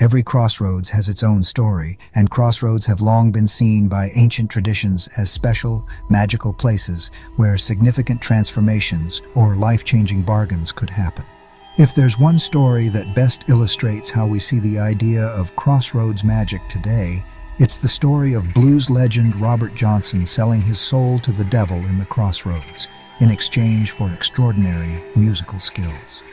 Every crossroads has its own story, and crossroads have long been seen by ancient traditions as special, magical places where significant transformations or life-changing bargains could happen. If there's one story that best illustrates how we see the idea of crossroads magic today, it's the story of blues legend Robert Johnson selling his soul to the devil in the crossroads in exchange for extraordinary musical skills.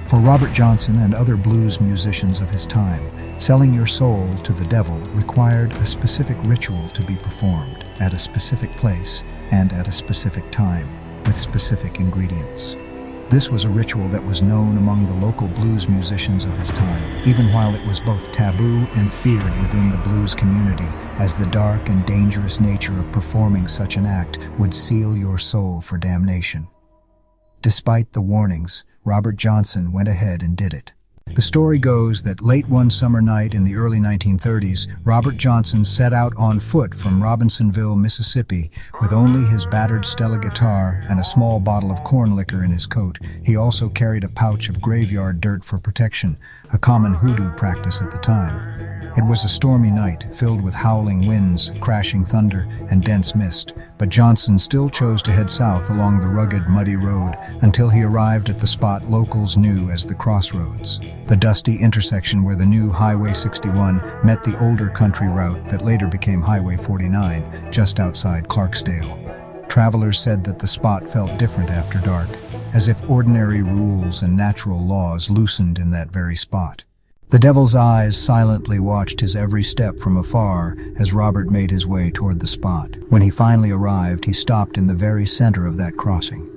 For Robert Johnson and other blues musicians of his time, selling your soul to the devil required a specific ritual to be performed at a specific place and at a specific time with specific ingredients. This was a ritual that was known among the local blues musicians of his time, even while it was both taboo and feared within the blues community, as the dark and dangerous nature of performing such an act would seal your soul for damnation. Despite the warnings, Robert Johnson went ahead and did it. The story goes that late one summer night in the early 1930s, Robert Johnson set out on foot from Robinsonville, Mississippi, with only his battered Stella guitar and a small bottle of corn liquor in his coat. He also carried a pouch of graveyard dirt for protection, a common hoodoo practice at the time. It was a stormy night, filled with howling winds, crashing thunder, and dense mist, but Johnson still chose to head south along the rugged, muddy road until he arrived at the spot locals knew as the Crossroads, the dusty intersection where the new Highway 61 met the older country route that later became Highway 49, just outside Clarksdale. Travelers said that the spot felt different after dark, as if ordinary rules and natural laws loosened in that very spot. The devil's eyes silently watched his every step from afar as Robert made his way toward the spot. When he finally arrived, he stopped in the very center of that crossing.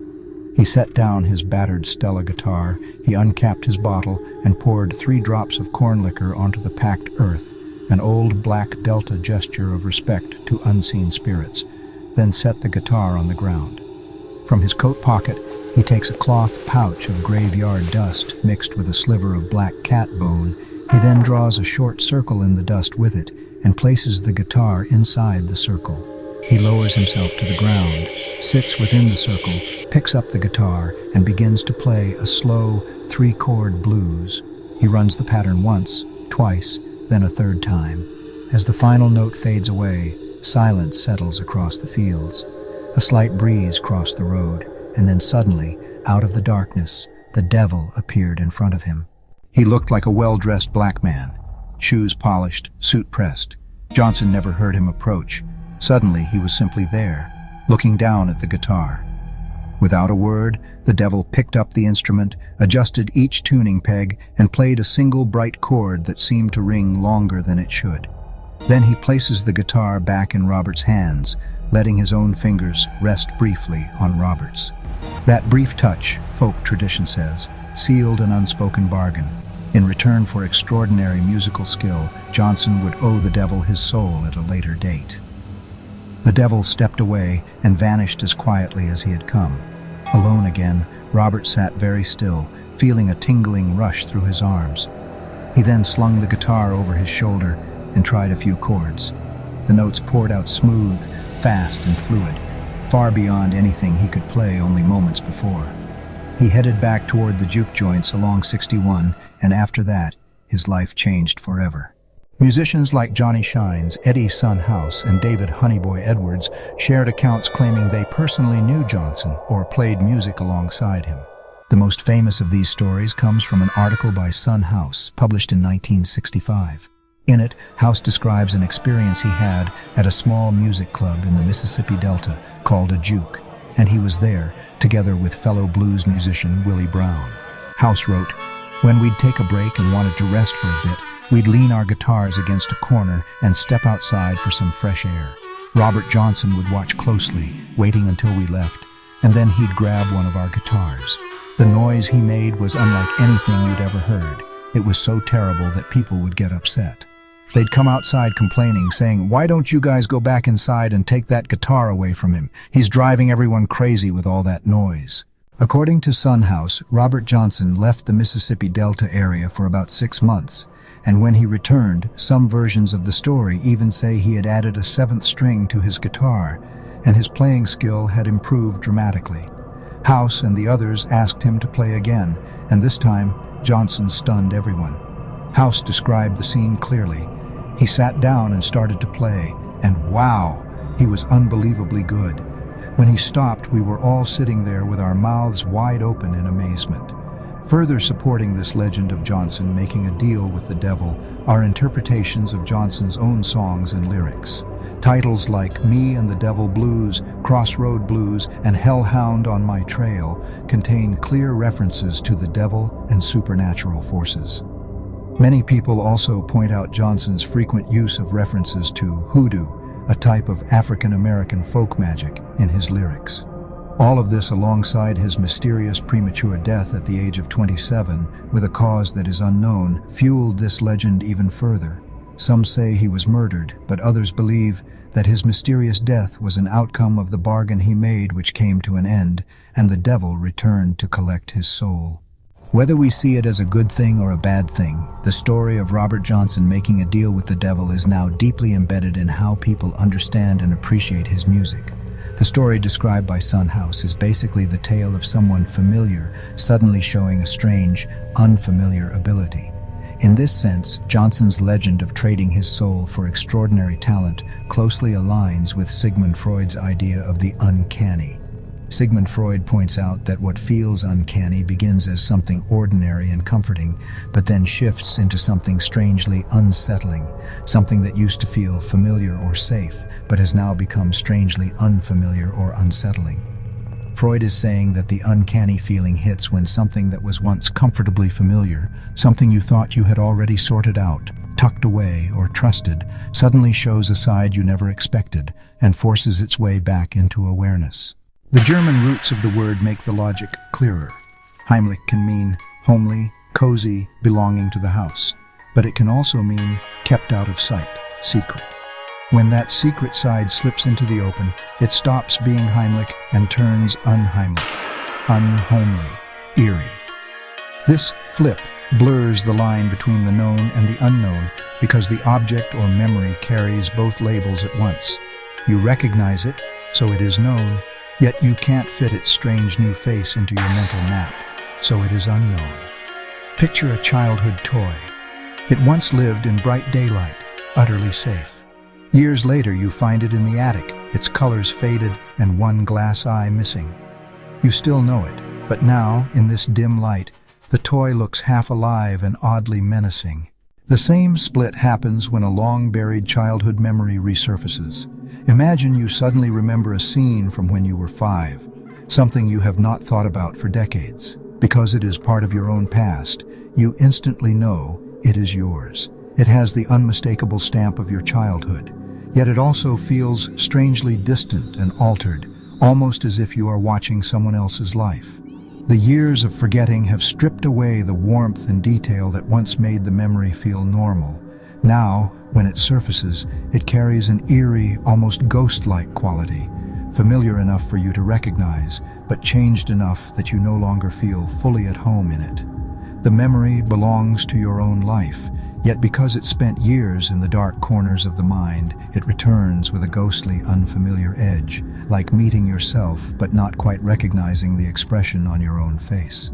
He set down his battered Stella guitar, he uncapped his bottle, and poured 3 drops of corn liquor onto the packed earth, an old black Delta gesture of respect to unseen spirits, then set the guitar on the ground. From his coat pocket, he takes a cloth pouch of graveyard dust mixed with a sliver of black cat bone. He then draws a short circle in the dust with it and places the guitar inside the circle. He lowers himself to the ground, sits within the circle, picks up the guitar, and begins to play a slow 3-chord blues. He runs the pattern once, twice, then a third time. As the final note fades away, silence settles across the fields. A slight breeze crossed the road, and then suddenly, out of the darkness, the devil appeared in front of him. He looked like a well-dressed black man, shoes polished, suit pressed. Johnson never heard him approach. Suddenly, he was simply there, looking down at the guitar. Without a word, the devil picked up the instrument, adjusted each tuning peg, and played a single bright chord that seemed to ring longer than it should. Then he places the guitar back in Robert's hands, letting his own fingers rest briefly on Robert's. That brief touch, folk tradition says, sealed an unspoken bargain. In return for extraordinary musical skill, Johnson would owe the devil his soul at a later date. The devil stepped away and vanished as quietly as he had come. Alone again, Robert sat very still, feeling a tingling rush through his arms. He then slung the guitar over his shoulder and tried a few chords. The notes poured out smooth, fast, and fluid, far beyond anything he could play only moments before. He headed back toward the juke joints along 61, and after that, his life changed forever. Musicians like Johnny Shines, Eddie Son House, and David Honeyboy Edwards shared accounts claiming they personally knew Johnson or played music alongside him. The most famous of these stories comes from an article by Son House, published in 1965. In it, House describes an experience he had at a small music club in the Mississippi Delta called a juke, and he was there, together with fellow blues musician Willie Brown. House wrote, "When we'd take a break and wanted to rest for a bit, we'd lean our guitars against a corner and step outside for some fresh air. Robert Johnson would watch closely, waiting until we left, and then he'd grab one of our guitars. The noise he made was unlike anything you'd ever heard. It was so terrible that people would get upset. They'd come outside complaining, saying, 'Why don't you guys go back inside and take that guitar away from him? He's driving everyone crazy with all that noise.'" According to Son House, Robert Johnson left the Mississippi Delta area for about 6 months, and when he returned, some versions of the story even say he had added a 7th string to his guitar, and his playing skill had improved dramatically. House and the others asked him to play again, and this time, Johnson stunned everyone. House described the scene clearly. He sat down and started to play, and wow, he was unbelievably good. When he stopped, we were all sitting there with our mouths wide open in amazement. Further supporting this legend of Johnson making a deal with the devil are interpretations of Johnson's own songs and lyrics. Titles like Me and the Devil Blues, Crossroad Blues, and Hellhound on My Trail contain clear references to the devil and supernatural forces. Many people also point out Johnson's frequent use of references to hoodoo, a type of African American folk magic, in his lyrics. All of this alongside his mysterious premature death at the age of 27, with a cause that is unknown, fueled this legend even further. Some say he was murdered, but others believe that his mysterious death was an outcome of the bargain he made which came to an end, and the devil returned to collect his soul. Whether we see it as a good thing or a bad thing, the story of Robert Johnson making a deal with the devil is now deeply embedded in how people understand and appreciate his music. The story described by Son House is basically the tale of someone familiar suddenly showing a strange, unfamiliar ability. In this sense, Johnson's legend of trading his soul for extraordinary talent closely aligns with Sigmund Freud's idea of the uncanny. Sigmund Freud points out that what feels uncanny begins as something ordinary and comforting, but then shifts into something strangely unsettling, something that used to feel familiar or safe, but has now become strangely unfamiliar or unsettling. Freud is saying that the uncanny feeling hits when something that was once comfortably familiar, something you thought you had already sorted out, tucked away, or trusted, suddenly shows a side you never expected and forces its way back into awareness. The German roots of the word make the logic clearer. Heimlich can mean homely, cozy, belonging to the house, but it can also mean kept out of sight, secret. When that secret side slips into the open, it stops being Heimlich and turns unheimlich, unhomely, eerie. This flip blurs the line between the known and the unknown because the object or memory carries both labels at once. You recognize it, so it is known, yet you can't fit its strange new face into your mental map, so it is unknown. Picture a childhood toy. It once lived in bright daylight, utterly safe. Years later, you find it in the attic, its colors faded and one glass eye missing. You still know it, but now, in this dim light, the toy looks half alive and oddly menacing. The same split happens when a long-buried childhood memory resurfaces. Imagine you suddenly remember a scene from when you were 5, something you have not thought about for decades. Because it is part of your own past, you instantly know it is yours. It has the unmistakable stamp of your childhood, yet it also feels strangely distant and altered, almost as if you are watching someone else's life. The years of forgetting have stripped away the warmth and detail that once made the memory feel normal. Now, when it surfaces, it carries an eerie, almost ghost-like quality, familiar enough for you to recognize, but changed enough that you no longer feel fully at home in it. The memory belongs to your own life, yet because it spent years in the dark corners of the mind, it returns with a ghostly, unfamiliar edge, like meeting yourself but not quite recognizing the expression on your own face.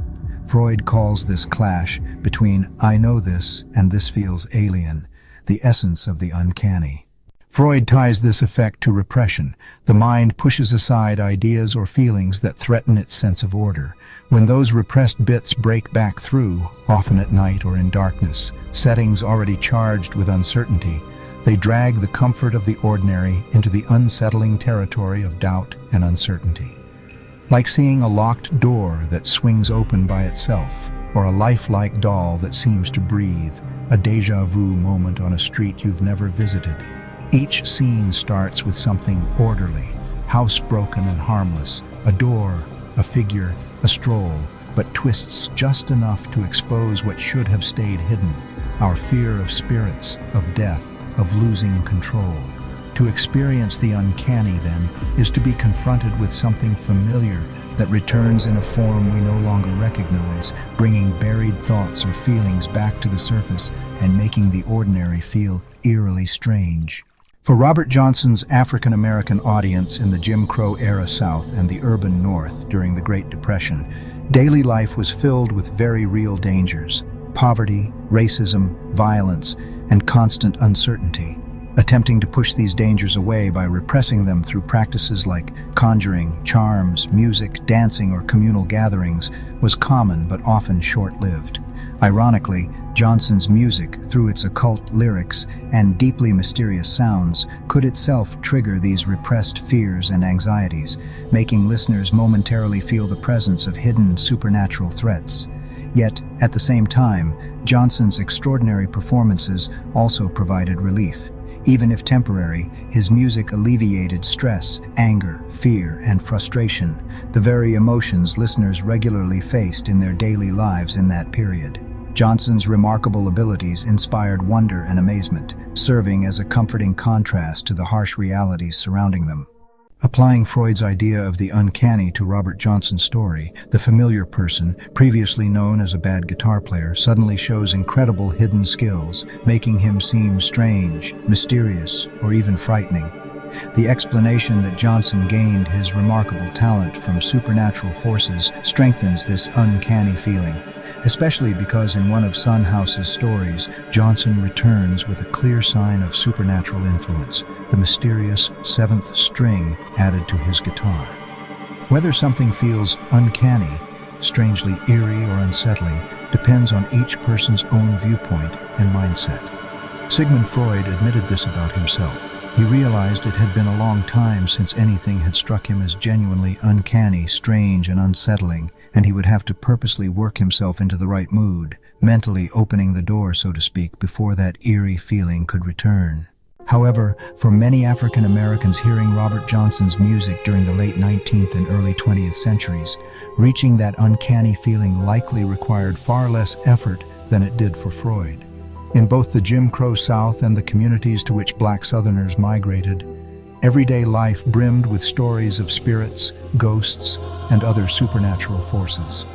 Freud calls this clash between I know this and this feels alien, the essence of the uncanny. Freud ties this effect to repression. The mind pushes aside ideas or feelings that threaten its sense of order. When those repressed bits break back through, often at night or in darkness, settings already charged with uncertainty, they drag the comfort of the ordinary into the unsettling territory of doubt and uncertainty. Like seeing a locked door that swings open by itself, or a lifelike doll that seems to breathe, a déjà vu moment on a street you've never visited. Each scene starts with something orderly, housebroken and harmless, a door, a figure, a stroll, but twists just enough to expose what should have stayed hidden, our fear of spirits, of death, of losing control. To experience the uncanny, then, is to be confronted with something familiar that returns in a form we no longer recognize, bringing buried thoughts or feelings back to the surface and making the ordinary feel eerily strange. For Robert Johnson's African-American audience in the Jim Crow-era South and the urban North during the Great Depression, daily life was filled with very real dangers. poverty, racism, violence, and constant uncertainty. Attempting to push these dangers away by repressing them through practices like conjuring, charms, music, dancing, or communal gatherings was common but often short-lived. Ironically, Johnson's music, through its occult lyrics and deeply mysterious sounds, could itself trigger these repressed fears and anxieties, making listeners momentarily feel the presence of hidden supernatural threats. Yet, at the same time, Johnson's extraordinary performances also provided relief. Even if temporary, his music alleviated stress, anger, fear, and frustration, the very emotions listeners regularly faced in their daily lives in that period. Johnson's remarkable abilities inspired wonder and amazement, serving as a comforting contrast to the harsh realities surrounding them. Applying Freud's idea of the uncanny to Robert Johnson's story, the familiar person, previously known as a bad guitar player, suddenly shows incredible hidden skills, making him seem strange, mysterious, or even frightening. The explanation that Johnson gained his remarkable talent from supernatural forces strengthens this uncanny feeling, especially because in one of Son House's stories, Johnson returns with a clear sign of supernatural influence, the mysterious seventh string added to his guitar. Whether something feels uncanny, strangely eerie, or unsettling depends on each person's own viewpoint and mindset. Sigmund Freud admitted this about himself. He realized it had been a long time since anything had struck him as genuinely uncanny, strange, and unsettling, and he would have to purposely work himself into the right mood, mentally opening the door, so to speak, before that eerie feeling could return. However, for many African Americans hearing Robert Johnson's music during the late 19th and early 20th centuries, reaching that uncanny feeling likely required far less effort than it did for Freud. In both the Jim Crow South and the communities to which black Southerners migrated, everyday life brimmed with stories of spirits, ghosts, and other supernatural forces.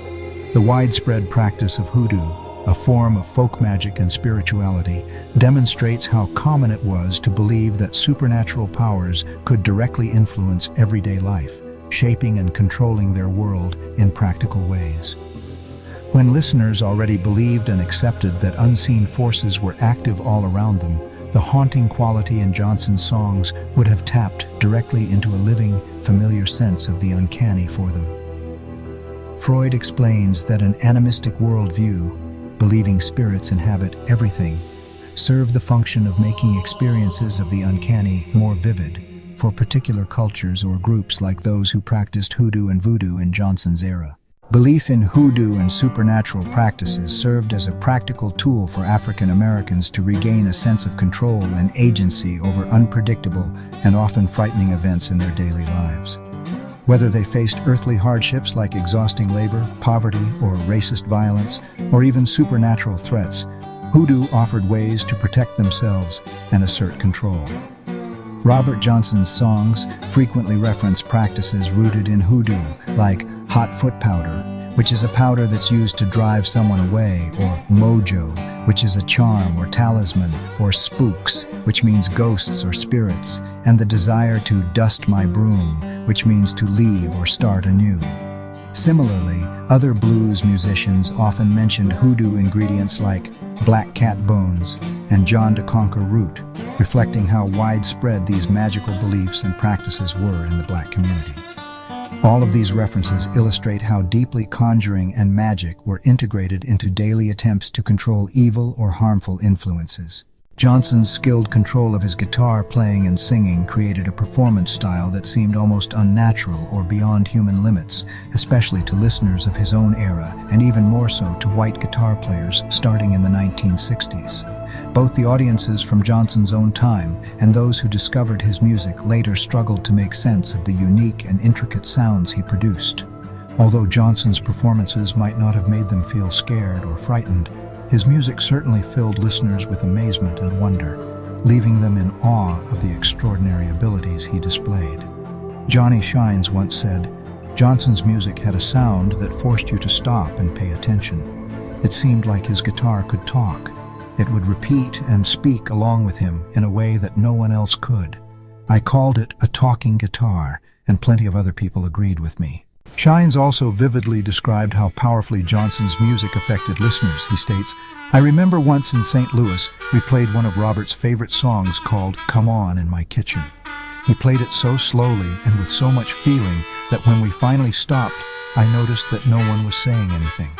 The widespread practice of hoodoo, a form of folk magic and spirituality, demonstrates how common it was to believe that supernatural powers could directly influence everyday life, shaping and controlling their world in practical ways. When listeners already believed and accepted that unseen forces were active all around them, the haunting quality in Johnson's songs would have tapped directly into a living, familiar sense of the uncanny for them. Freud explains that an animistic worldview, believing spirits inhabit everything, served the function of making experiences of the uncanny more vivid for particular cultures or groups like those who practiced hoodoo and voodoo in Johnson's era. Belief in hoodoo and supernatural practices served as a practical tool for African Americans to regain a sense of control and agency over unpredictable and often frightening events in their daily lives. Whether they faced earthly hardships like exhausting labor, poverty, or racist violence, or even supernatural threats, hoodoo offered ways to protect themselves and assert control. Robert Johnson's songs frequently reference practices rooted in hoodoo, like hot foot powder, which is a powder that's used to drive someone away, or mojo, which is a charm or talisman, or spooks, which means ghosts or spirits, and the desire to dust my broom, which means to leave or start anew. Similarly, other blues musicians often mentioned hoodoo ingredients like black cat bones and John de Conquer root, reflecting how widespread these magical beliefs and practices were in the black community. All of these references illustrate how deeply conjuring and magic were integrated into daily attempts to control evil or harmful influences. Johnson's skilled control of his guitar playing and singing created a performance style that seemed almost unnatural or beyond human limits, especially to listeners of his own era, and even more so to white guitar players starting in the 1960s. Both the audiences from Johnson's own time and those who discovered his music later struggled to make sense of the unique and intricate sounds he produced. Although Johnson's performances might not have made them feel scared or frightened, his music certainly filled listeners with amazement and wonder, leaving them in awe of the extraordinary abilities he displayed. Johnny Shines once said, "Johnson's music had a sound that forced you to stop and pay attention. It seemed like his guitar could talk. It would repeat and speak along with him in a way that no one else could. I called it a talking guitar, and plenty of other people agreed with me." Shines also vividly described how powerfully Johnson's music affected listeners. He states, "I remember once in St. Louis, we played one of Robert's favorite songs called Come On in My Kitchen. He played it so slowly and with so much feeling that when we finally stopped, I noticed that no one was saying anything.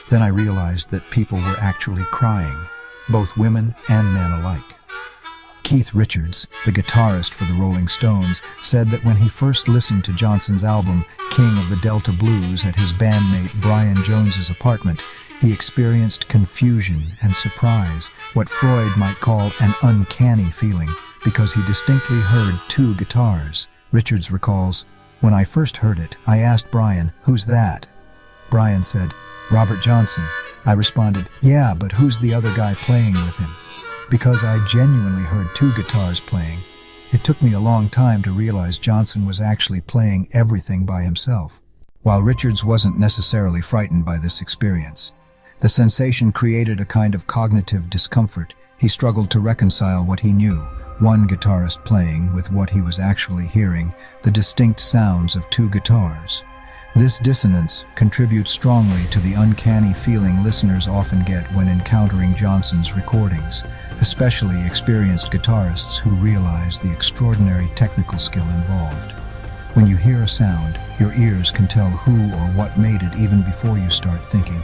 Then I realized that people were actually crying, both women and men alike." Keith Richards, the guitarist for the Rolling Stones, said that when he first listened to Johnson's album King of the Delta Blues at his bandmate Brian Jones's apartment, he experienced confusion and surprise, what Freud might call an uncanny feeling, because he distinctly heard two guitars. Richards recalls, "When I first heard it, I asked Brian, 'Who's that?' Brian said, 'Robert Johnson.' I responded, 'Yeah, but who's the other guy playing with him?' Because I genuinely heard two guitars playing. It took me a long time to realize Johnson was actually playing everything by himself." While Richards wasn't necessarily frightened by this experience, the sensation created a kind of cognitive discomfort. He struggled to reconcile what he knew, one guitarist playing, with what he was actually hearing, the distinct sounds of two guitars. This dissonance contributes strongly to the uncanny feeling listeners often get when encountering Johnson's recordings, especially experienced guitarists who realize the extraordinary technical skill involved. When you hear a sound, your ears can tell who or what made it even before you start thinking.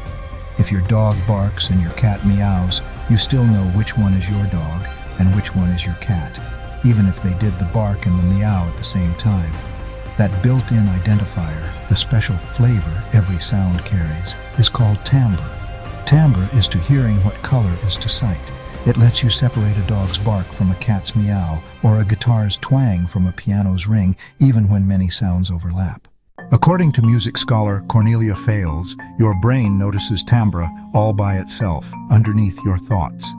If your dog barks and your cat meows, you still know which one is your dog and which one is your cat, even if they did the bark and the meow at the same time. That built-in identifier, the special flavor every sound carries, is called timbre. Timbre is to hearing what color is to sight. It lets you separate a dog's bark from a cat's meow or a guitar's twang from a piano's ring, even when many sounds overlap. According to music scholar Cornelia Fales, your brain notices timbre all by itself, underneath your thoughts.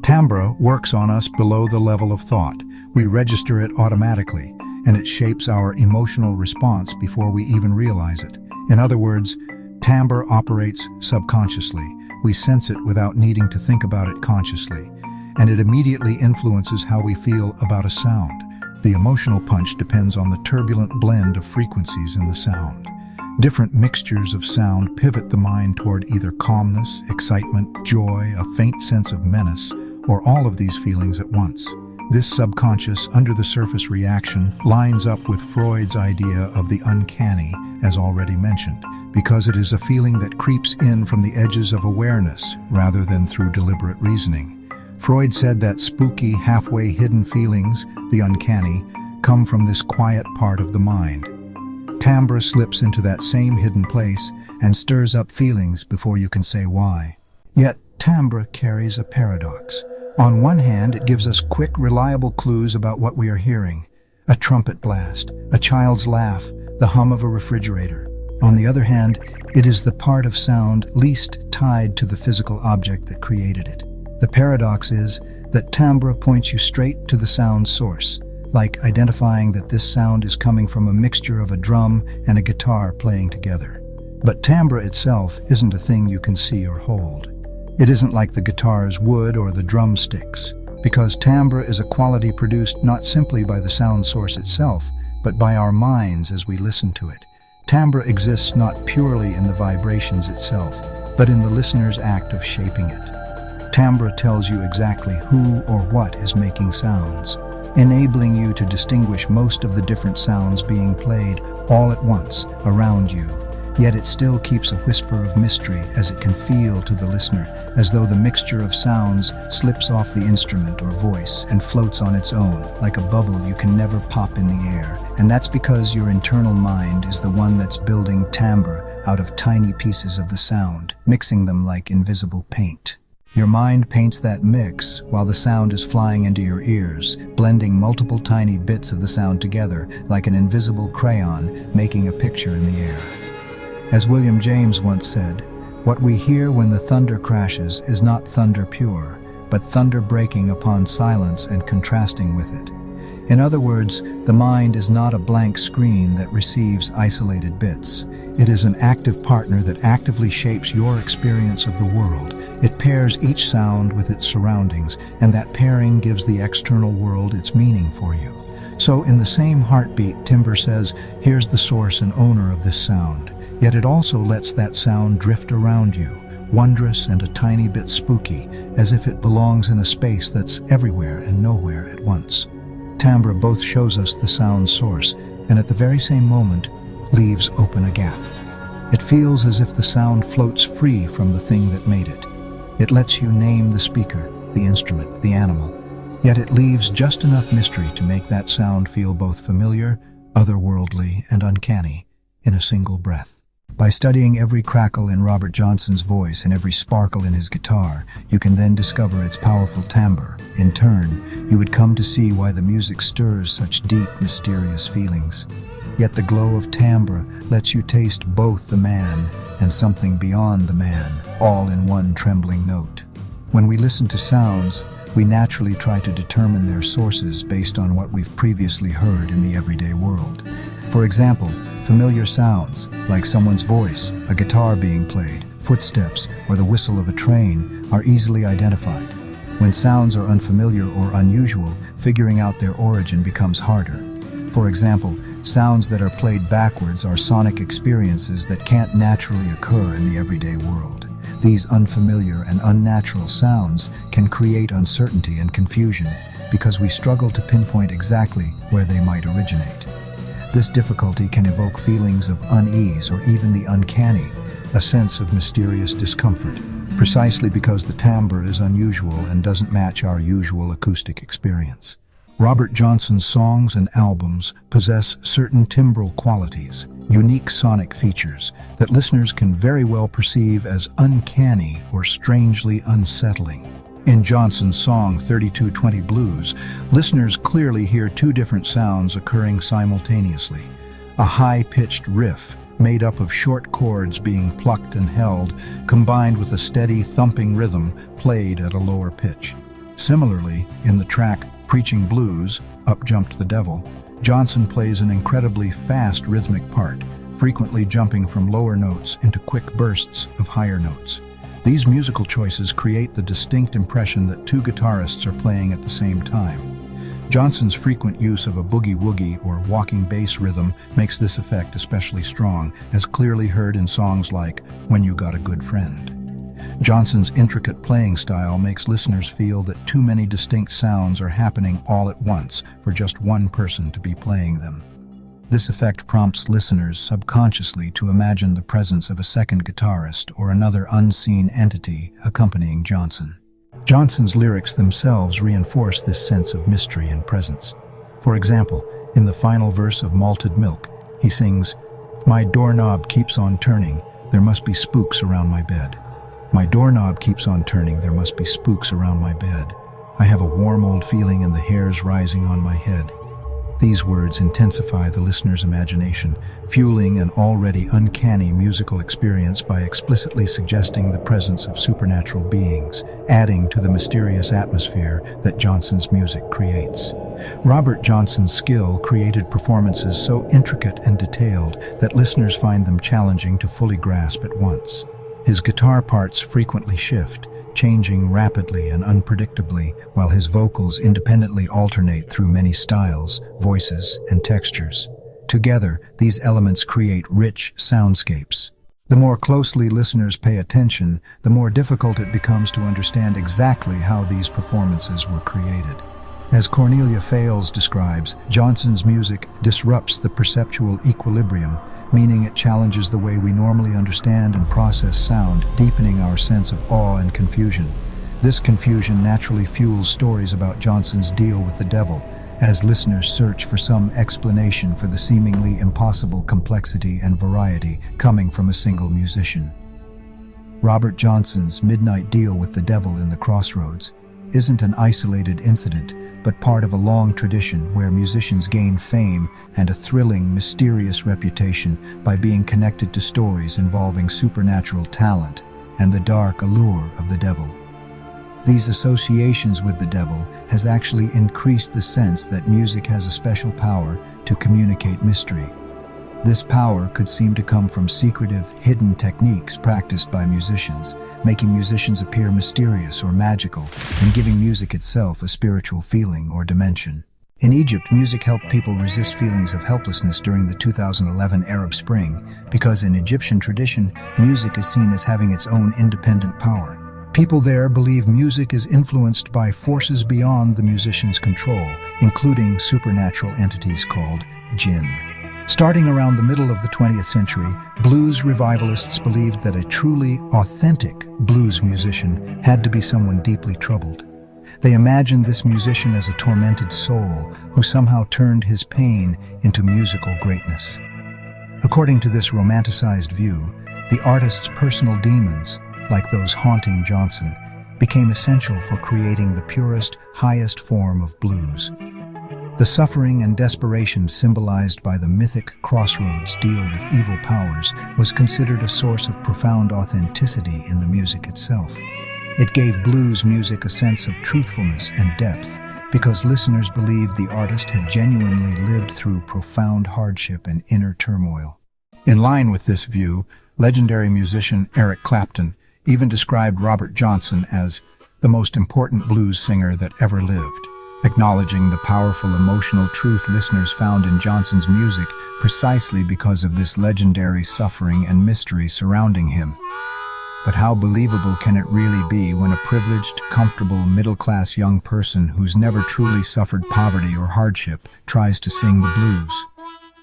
Timbre works on us below the level of thought. We register it automatically, and it shapes our emotional response before we even realize it. In other words, timbre operates subconsciously. We sense it without needing to think about it consciously, and it immediately influences how we feel about a sound. The emotional punch depends on the turbulent blend of frequencies in the sound. Different mixtures of sound pivot the mind toward either calmness, excitement, joy, a faint sense of menace, or all of these feelings at once. This subconscious, under-the-surface reaction lines up with Freud's idea of the uncanny, as already mentioned, because it is a feeling that creeps in from the edges of awareness rather than through deliberate reasoning. Freud said that spooky, halfway hidden feelings, the uncanny, come from this quiet part of the mind. Timbre slips into that same hidden place and stirs up feelings before you can say why. Yet, timbre carries a paradox. On one hand, it gives us quick, reliable clues about what we are hearing. A trumpet blast, a child's laugh, the hum of a refrigerator. On the other hand, it is the part of sound least tied to the physical object that created it. The paradox is that timbre points you straight to the sound's source, like identifying that this sound is coming from a mixture of a drum and a guitar playing together. But timbre itself isn't a thing you can see or hold. It isn't like the guitar's wood or the drumsticks, because timbre is a quality produced not simply by the sound source itself, but by our minds as we listen to it. Timbre exists not purely in the vibrations itself, but in the listener's act of shaping it. Timbre tells you exactly who or what is making sounds, enabling you to distinguish most of the different sounds being played all at once around you. Yet it still keeps a whisper of mystery as it can feel to the listener, as though the mixture of sounds slips off the instrument or voice and floats on its own, like a bubble you can never pop in the air. And that's because your internal mind is the one that's building timbre out of tiny pieces of the sound, mixing them like invisible paint. Your mind paints that mix while the sound is flying into your ears, blending multiple tiny bits of the sound together like an invisible crayon, making a picture in the air. As William James once said, what we hear when the thunder crashes is not thunder pure, but thunder breaking upon silence and contrasting with it. In other words, the mind is not a blank screen that receives isolated bits. It is an active partner that actively shapes your experience of the world. It pairs each sound with its surroundings, and that pairing gives the external world its meaning for you. So in the same heartbeat, timbre says, here's the source and owner of this sound. Yet it also lets that sound drift around you, wondrous and a tiny bit spooky, as if it belongs in a space that's everywhere and nowhere at once. Timbre both shows us the sound source, and at the very same moment, leaves open a gap. It feels as if the sound floats free from the thing that made it. It lets you name the speaker, the instrument, the animal. Yet it leaves just enough mystery to make that sound feel both familiar, otherworldly, and uncanny in a single breath. By studying every crackle in Robert Johnson's voice and every sparkle in his guitar, you can then discover its powerful timbre. In turn, you would come to see why the music stirs such deep, mysterious feelings. Yet the glow of timbre lets you taste both the man and something beyond the man, all in one trembling note. When we listen to sounds, we naturally try to determine their sources based on what we've previously heard in the everyday world. For example, familiar sounds, like someone's voice, a guitar being played, footsteps, or the whistle of a train, are easily identified. When sounds are unfamiliar or unusual, figuring out their origin becomes harder. For example, sounds that are played backwards are sonic experiences that can't naturally occur in the everyday world. These unfamiliar and unnatural sounds can create uncertainty and confusion because we struggle to pinpoint exactly where they might originate. This difficulty can evoke feelings of unease or even the uncanny, a sense of mysterious discomfort, precisely because the timbre is unusual and doesn't match our usual acoustic experience. Robert Johnson's songs and albums possess certain timbral qualities, unique sonic features that listeners can very well perceive as uncanny or strangely unsettling. In Johnson's song 3220 Blues, listeners clearly hear two different sounds occurring simultaneously. A high-pitched riff, made up of short chords being plucked and held, combined with a steady thumping rhythm played at a lower pitch. Similarly, in the track Preaching Blues, Up Jumped the Devil, Johnson plays an incredibly fast rhythmic part, frequently jumping from lower notes into quick bursts of higher notes. These musical choices create the distinct impression that two guitarists are playing at the same time. Johnson's frequent use of a boogie-woogie or walking bass rhythm makes this effect especially strong, as clearly heard in songs like When You Got a Good Friend. Johnson's intricate playing style makes listeners feel that too many distinct sounds are happening all at once for just one person to be playing them. This effect prompts listeners subconsciously to imagine the presence of a second guitarist or another unseen entity accompanying Johnson. Johnson's lyrics themselves reinforce this sense of mystery and presence. For example, in the final verse of Malted Milk, he sings, "My doorknob keeps on turning, there must be spooks around my bed. My doorknob keeps on turning, there must be spooks around my bed. I have a warm old feeling and the hairs rising on my head." These words intensify the listener's imagination, fueling an already uncanny musical experience by explicitly suggesting the presence of supernatural beings, adding to the mysterious atmosphere that Johnson's music creates. Robert Johnson's skill created performances so intricate and detailed that listeners find them challenging to fully grasp at once. His guitar parts frequently shift, changing rapidly and unpredictably, while his vocals independently alternate through many styles, voices, and textures. Together, these elements create rich soundscapes. The more closely listeners pay attention, the more difficult it becomes to understand exactly how these performances were created. As Cornelia Fales describes, Johnson's music disrupts the perceptual equilibrium, meaning it challenges the way we normally understand and process sound, deepening our sense of awe and confusion. This confusion naturally fuels stories about Johnson's deal with the devil, as listeners search for some explanation for the seemingly impossible complexity and variety coming from a single musician. Robert Johnson's midnight deal with the devil in the Crossroads isn't an isolated incident, but part of a long tradition where musicians gain fame and a thrilling, mysterious reputation by being connected to stories involving supernatural talent and the dark allure of the devil. These associations with the devil has actually increased the sense that music has a special power to communicate mystery. This power could seem to come from secretive, hidden techniques practiced by musicians, making musicians appear mysterious or magical, and giving music itself a spiritual feeling or dimension. In Egypt, music helped people resist feelings of helplessness during the 2011 Arab Spring, because in Egyptian tradition, music is seen as having its own independent power. People there believe music is influenced by forces beyond the musician's control, including supernatural entities called jinn. Starting around the middle of the 20th century, blues revivalists believed that a truly authentic blues musician had to be someone deeply troubled. They imagined this musician as a tormented soul who somehow turned his pain into musical greatness. According to this romanticized view, the artist's personal demons, like those haunting Johnson, became essential for creating the purest, highest form of blues. The suffering and desperation symbolized by the mythic Crossroads deal with evil powers was considered a source of profound authenticity in the music itself. It gave blues music a sense of truthfulness and depth because listeners believed the artist had genuinely lived through profound hardship and inner turmoil. In line with this view, legendary musician Eric Clapton even described Robert Johnson as the most important blues singer that ever lived, acknowledging the powerful emotional truth listeners found in Johnson's music precisely because of this legendary suffering and mystery surrounding him. But how believable can it really be when a privileged, comfortable, middle-class young person who's never truly suffered poverty or hardship tries to sing the blues?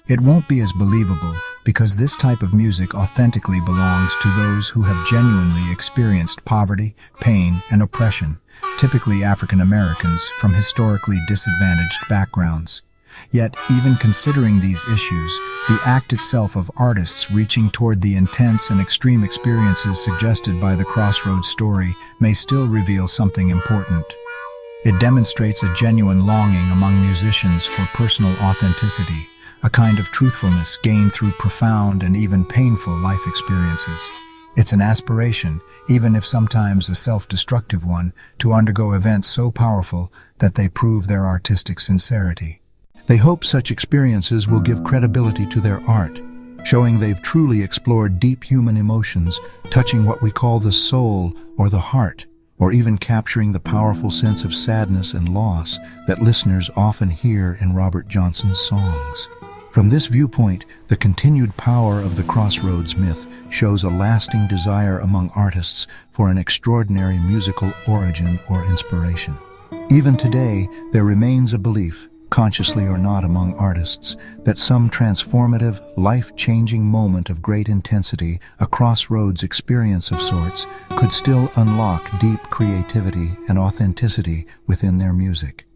It won't be as believable because this type of music authentically belongs to those who have genuinely experienced poverty, pain, and oppression, typically African Americans from historically disadvantaged backgrounds. Yet, even considering these issues, the act itself of artists reaching toward the intense and extreme experiences suggested by the Crossroads story may still reveal something important. It demonstrates a genuine longing among musicians for personal authenticity, a kind of truthfulness gained through profound and even painful life experiences. It's an aspiration, even if sometimes a self-destructive one, to undergo events so powerful that they prove their artistic sincerity. They hope such experiences will give credibility to their art, showing they've truly explored deep human emotions, touching what we call the soul or the heart, or even capturing the powerful sense of sadness and loss that listeners often hear in Robert Johnson's songs. From this viewpoint, the continued power of the Crossroads myth shows a lasting desire among artists for an extraordinary musical origin or inspiration. Even today, there remains a belief, consciously or not among artists, that some transformative, life-changing moment of great intensity, a crossroads experience of sorts, could still unlock deep creativity and authenticity within their music.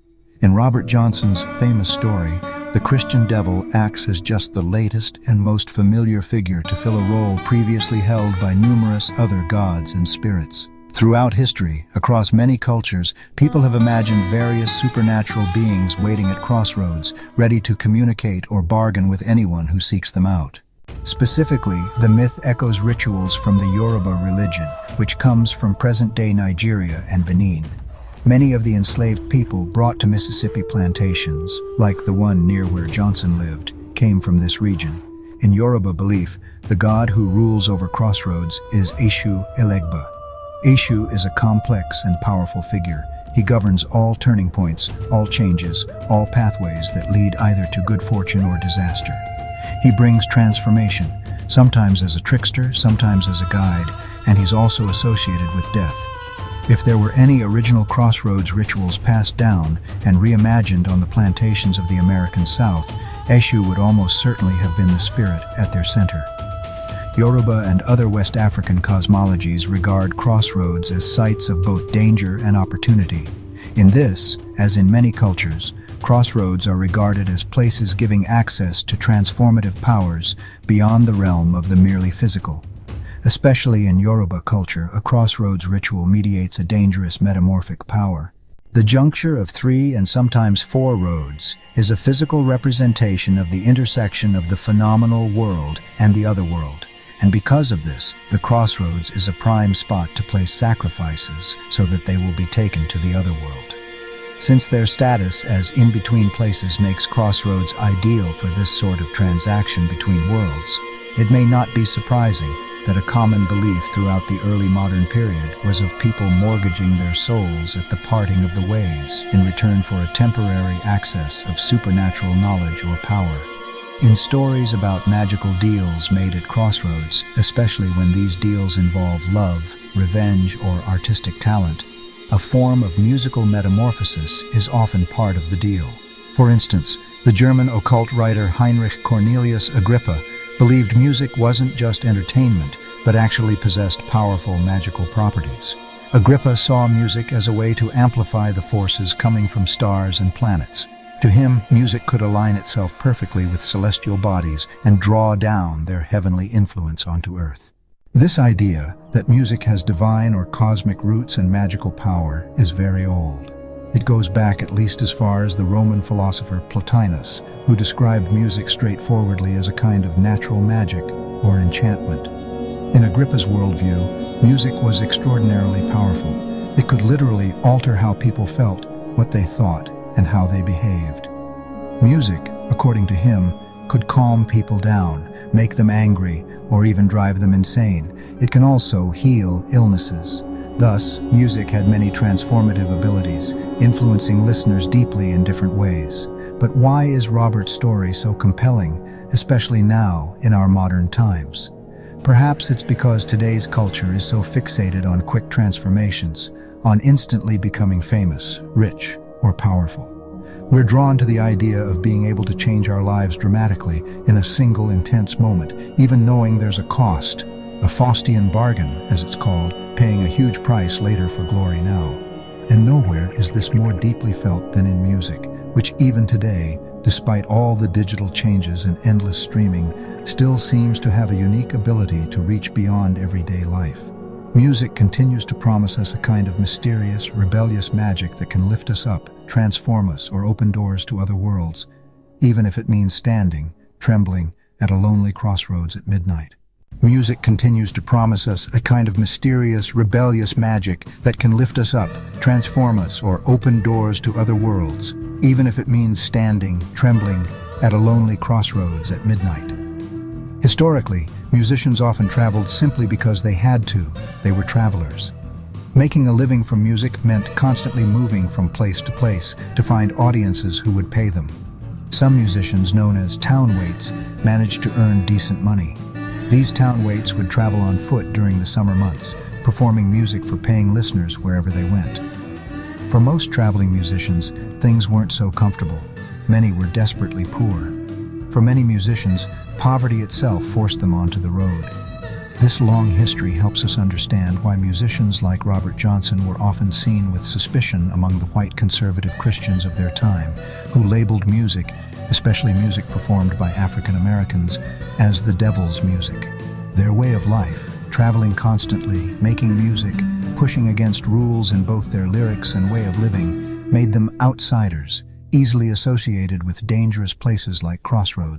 In Robert Johnson's famous story, the Christian devil acts as just the latest and most familiar figure to fill a role previously held by numerous other gods and spirits. Throughout history, across many cultures, people have imagined various supernatural beings waiting at crossroads, ready to communicate or bargain with anyone who seeks them out. Specifically, the myth echoes rituals from the Yoruba religion, which comes from present-day Nigeria and Benin. Many of the enslaved people brought to Mississippi plantations, like the one near where Johnson lived, came from this region. In Yoruba belief, the god who rules over Crossroads is Eshu Elegba. Eshu is a complex and powerful figure. He governs all turning points, all changes, all pathways that lead either to good fortune or disaster. He brings transformation, sometimes as a trickster, sometimes as a guide, and he's also associated with death. If there were any original Crossroads rituals passed down and reimagined on the plantations of the American South, Eshu would almost certainly have been the spirit at their center. Yoruba and other West African cosmologies regard crossroads as sites of both danger and opportunity. In this, as in many cultures, crossroads are regarded as places giving access to transformative powers beyond the realm of the merely physical. Especially in Yoruba culture, a crossroads ritual mediates a dangerous metamorphic power. The juncture of 3 and sometimes 4 roads is a physical representation of the intersection of the phenomenal world and the other world. And because of this, the crossroads is a prime spot to place sacrifices so that they will be taken to the other world. Since their status as in-between places makes crossroads ideal for this sort of transaction between worlds, it may not be surprising that a common belief throughout the early modern period was of people mortgaging their souls at the parting of the ways in return for a temporary access of supernatural knowledge or power. In stories about magical deals made at Crossroads, especially when these deals involve love, revenge, or artistic talent, a form of musical metamorphosis is often part of the deal. For instance, the German occult writer Heinrich Cornelius Agrippa believed music wasn't just entertainment, but actually possessed powerful magical properties. Agrippa saw music as a way to amplify the forces coming from stars and planets. To him, music could align itself perfectly with celestial bodies and draw down their heavenly influence onto Earth. This idea that music has divine or cosmic roots and magical power is very old. It goes back at least as far as the Roman philosopher Plotinus, who described music straightforwardly as a kind of natural magic or enchantment. In Agrippa's worldview, music was extraordinarily powerful. It could literally alter how people felt, what they thought, and how they behaved. Music, according to him, could calm people down, make them angry, or even drive them insane. It can also heal illnesses. Thus, music had many transformative abilities, influencing listeners deeply in different ways. But why is Robert's story so compelling, especially now in our modern times? Perhaps it's because today's culture is so fixated on quick transformations, on instantly becoming famous, rich, or powerful. We're drawn to the idea of being able to change our lives dramatically in a single intense moment, even knowing there's a cost, a Faustian bargain, as it's called, paying a huge price later for glory now. And nowhere is this more deeply felt than in music, which even today, despite all the digital changes and endless streaming, still seems to have a unique ability to reach beyond everyday life. Music continues to promise us a kind of mysterious, rebellious magic that can lift us up, transform us, or open doors to other worlds, even if it means standing, trembling, at a lonely crossroads at midnight. Music continues to promise us a kind of mysterious, rebellious magic that can lift us up, transform us, or open doors to other worlds, even if it means standing, trembling, at a lonely crossroads at midnight. Historically, musicians often traveled simply because they had to. They were travelers. Making a living from music meant constantly moving from place to place to find audiences who would pay them. Some musicians, known as town waits, managed to earn decent money. These town waits would travel on foot during the summer months, performing music for paying listeners wherever they went. For most traveling musicians, things weren't so comfortable. Many were desperately poor. For many musicians, poverty itself forced them onto the road. This long history helps us understand why musicians like Robert Johnson were often seen with suspicion among the white conservative Christians of their time, who labeled music, especially music performed by African Americans, as the devil's music. Their way of life, traveling constantly, making music, pushing against rules in both their lyrics and way of living, made them outsiders, easily associated with dangerous places like Crossroads.